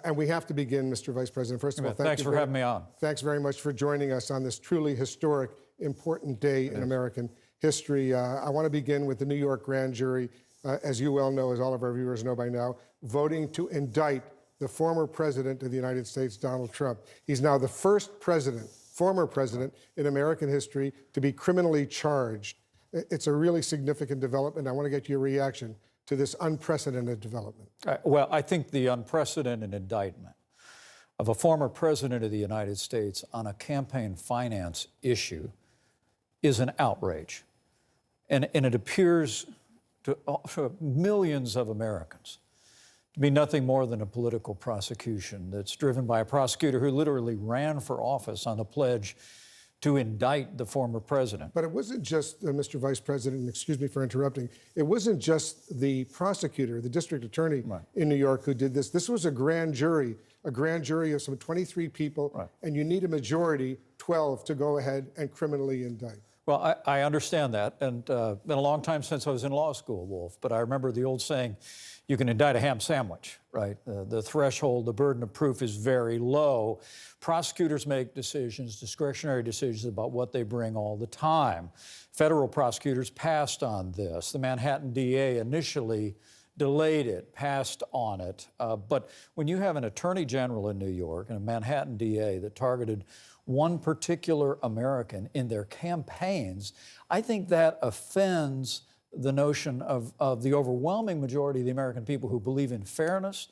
And we have to begin, Mr. Vice President. First of all, thanks for having me on. Thanks very much for joining us on this truly historic, important day in American history. I want to begin with the New York grand jury, as you well know, as all of our viewers know by now, voting to indict the former president of the United States, Donald Trump. He's now the first president, former president in American history to be criminally charged. It's a really significant development. I want to get your reaction to this unprecedented development. Well, I think the unprecedented indictment of a former president of the United States on a campaign finance issue is an outrage. And it appears to millions of Americans to be nothing more than a political prosecution that's driven by a prosecutor who literally ran for office on the pledge to indict the former president. But it wasn't just, Mr. Vice President, excuse me for interrupting, it wasn't just the prosecutor, the district attorney in New York who did this. This was a grand jury of some 23 people, and you need a majority, 12, to go ahead and criminally indict. Well, I understand that, and it's been a long time since I was in law school, Wolf, but I remember the old saying, you can indict a ham sandwich, right? The threshold, the burden of proof is very low. Prosecutors make decisions, discretionary decisions about what they bring all the time. Federal prosecutors passed on this. The Manhattan DA initially delayed it, passed on it. But when you have an attorney general in New York and a Manhattan DA that targeted one particular American in their campaigns, I think that offends the notion of the overwhelming majority of the American people who believe in fairness,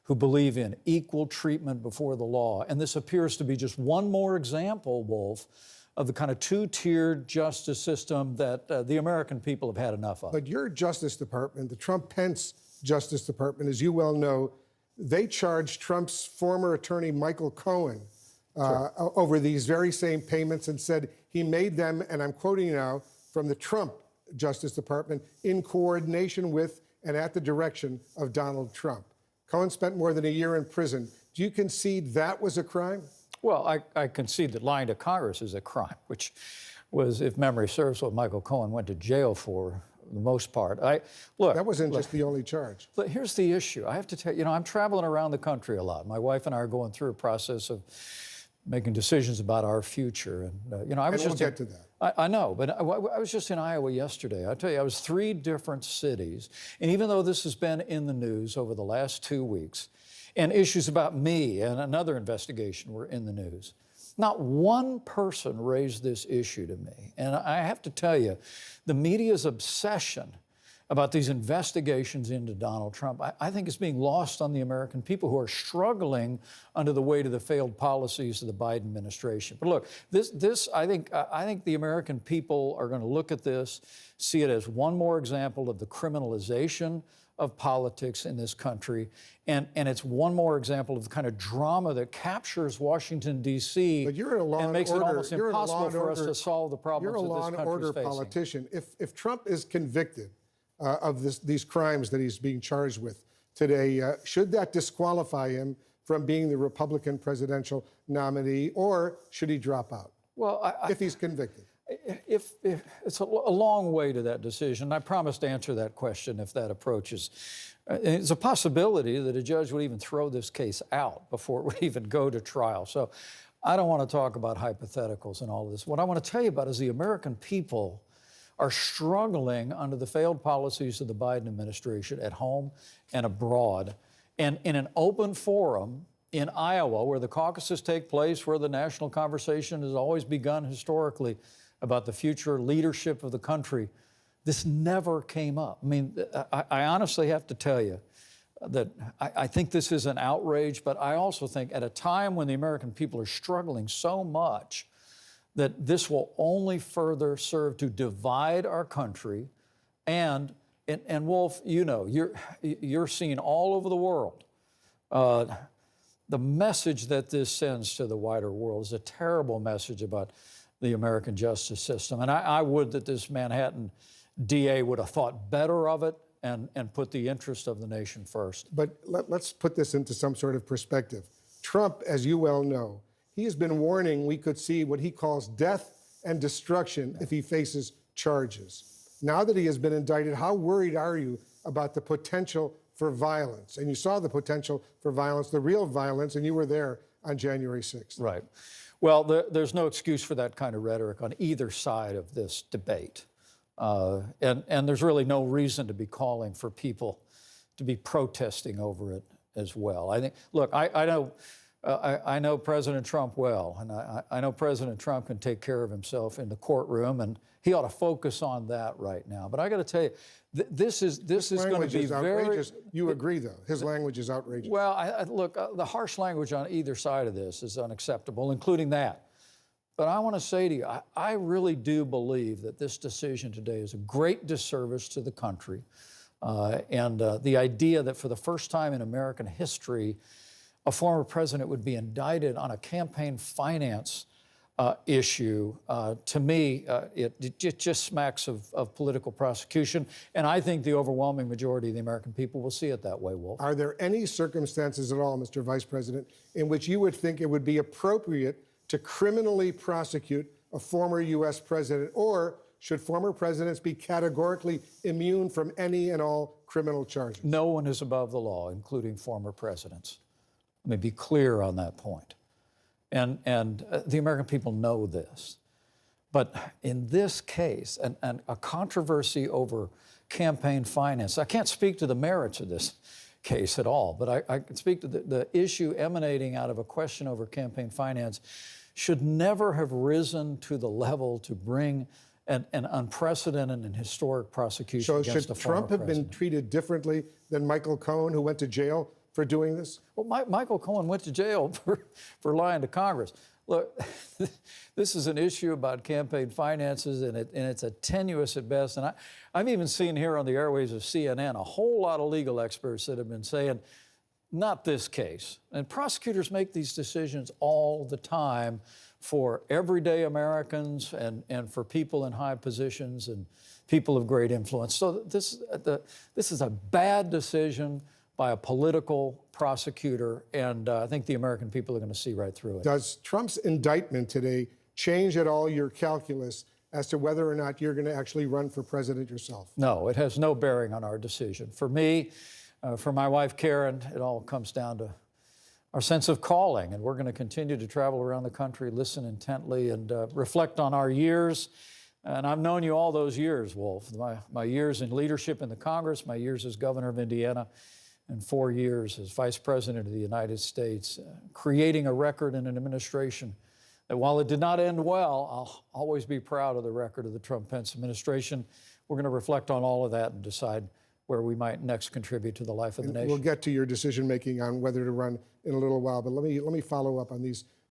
who believe in equal treatment before the law. And this appears to be just one more example, Wolf, of the kind of two-tiered justice system that the American people have had enough of. But your Justice Department, the Trump-Pence Justice Department, as you well know, they charged Trump's former attorney, Michael Cohen, over these very same payments and said he made them, and I'm quoting now, from the Trump Justice Department, in coordination with and at the direction of Donald Trump. Cohen spent more than a year in prison. Do you concede that was a crime? Well, I concede that lying to Congress is a crime, which was, if memory serves, what Michael Cohen went to jail for the most part. Look, that wasn't just the only charge. But here's the issue. I have to tell you, I'm traveling around the country a lot. My wife and I are going through a process of making decisions about our future. And, I was and just we'll get to that. I know, but I was just in Iowa yesterday. I tell you, I was 3 different cities. And even though this has been in the news over the last 2 weeks, and issues about me and another investigation were in the news, not one person raised this issue to me. And I have to tell you, the media's obsession about these investigations into Donald Trump, I think is being lost on the American people who are struggling under the weight of the failed policies of the Biden administration. But look, I think the American people are going to look at this, see it as one more example of the criminalization of politics in this country, and it's one more example of the kind of drama that captures Washington, D.C. and makes it almost impossible for us to solve the problems that this country is facing. You're a law and order politician. If Trump is convicted of these crimes that he's being charged with today, should that disqualify him from being the Republican presidential nominee, or should he drop out? Well, if he's convicted. If it's a long way to that decision. I promise to answer that question if that approaches. It's a possibility that a judge would even throw this case out before it would even go to trial. So I don't want to talk about hypotheticals and all of this. What I want to tell you about is the American people are struggling under the failed policies of the Biden administration at home and abroad. And in an open forum in Iowa, where the caucuses take place, where the national conversation has always begun historically about the future leadership of the country, this never came up. I mean, I honestly have to tell you that I think this is an outrage, but I also think at a time when the American people are struggling so much, that this will only further serve to divide our country. And Wolf, you're seen all over the world. The message that this sends to the wider world is a terrible message about the American justice system. And I would that this Manhattan DA would have thought better of it and put the interest of the nation first. But let's put this into some sort of perspective. Trump, as you well know, he has been warning we could see what he calls death and destruction if he faces charges. Now that he has been indicted, how worried are you about the potential for violence. And you saw the potential for violence, the real violence, and you were there on January 6th. Right. Well, there's no excuse for that kind of rhetoric on either side of this debate. And there's really no reason to be calling for people to be protesting over it as well. I think, look, I know President Trump well, and I know President Trump can take care of himself in the courtroom, and he ought to focus on that right now. But I got to tell you, this is going to be outrageous. You agree, though? His language is outrageous. Well, look, the harsh language on either side of this is unacceptable, including that. But I want to say to you, I really do believe that this decision today is a great disservice to the country. And the idea that for the first time in American history, a former president would be indicted on a campaign finance issue, to me, it just smacks of political prosecution. And I think the overwhelming majority of the American people will see it that way, Wolf. Are there any circumstances at all, Mr. Vice President, in which you would think it would be appropriate to criminally prosecute a former U.S. president, or should former presidents be categorically immune from any and all criminal charges? No one is above the law, including former presidents. Let me be clear on that point. And the American people know this. But in this case, and a controversy over campaign finance, I can't speak to the merits of this case at all, but I can speak to the issue emanating out of a question over campaign finance should never have risen to the level to bring an unprecedented and historic prosecution against a former president. So should Trump have been treated differently than Michael Cohen, who went to jail for doing this? Well, Michael Cohen went to jail for lying to Congress. Look, this is an issue about campaign finances, and it's a tenuous at best. And I've even seen here on the airwaves of CNN a whole lot of legal experts that have been saying, not this case. And prosecutors make these decisions all the time for everyday Americans and for people in high positions and people of great influence. So this is a bad decision by a political prosecutor, and I think the American people are going to see right through it. Does Trump's indictment today change at all your calculus as to whether or not you're going to actually run for president yourself? No, it has no bearing on our decision. For me, for my wife, Karen, it all comes down to our sense of calling, and we're going to continue to travel around the country, listen intently, and reflect on our years. And I've known you all those years, Wolf. My years in leadership in the Congress, my years as governor of Indiana, and 4 years as Vice President of the United States, creating a record in an administration that, while it did not end well, I'll always be proud of the record of the Trump-Pence administration. We're going to reflect on all of that and decide where we might next contribute to the life of the nation. We'll get to your decision-making on whether to run in a little while, but let me follow up on these